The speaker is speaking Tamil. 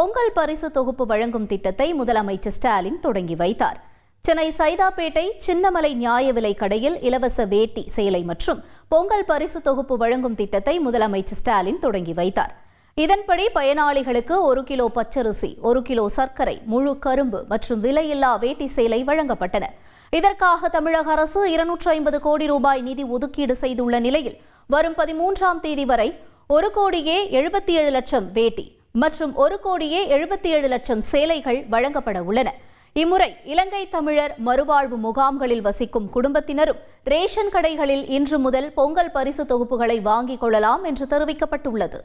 பொங்கல் பரிசு தொகுப்பு வழங்கும் திட்டத்தை முதலமைச்சர் ஸ்டாலின் தொடங்கி வைத்தார். சென்னை சைதாப்பேட்டை சின்னமலை நியாய விலை கடையில் இலவச வேட்டி, சேலை மற்றும் பொங்கல் பரிசு தொகுப்பு வழங்கும் திட்டத்தை முதலமைச்சர் ஸ்டாலின் தொடங்கி வைத்தார். இதன்படி பயனாளிகளுக்கு 1 கிலோ பச்சரிசி, 1 கிலோ சர்க்கரை, முழு கரும்பு மற்றும் விலையில்லா வேட்டி, சேலை வழங்கப்பட்டன. இதற்காக தமிழக அரசு 250 கோடி ரூபாய் நிதி ஒதுக்கீடு செய்துள்ள நிலையில் வரும் 13ஆம் தேதி வரை 1,77 லட்சம் வேட்டி மற்றும் 1,77 லட்சம் சேலைகள் வழங்கப்பட உள்ளன. இம்முறை இலங்கை தமிழர் மறுவாழ்வு முகாம்களில் வசிக்கும் குடும்பத்தினரும் ரேஷன் கடைகளில் இன்று முதல் பொங்கல் பரிசு தொகுப்புகளை வாங்கிக் கொள்ளலாம் என்று தெரிவிக்கப்பட்டுள்ளது.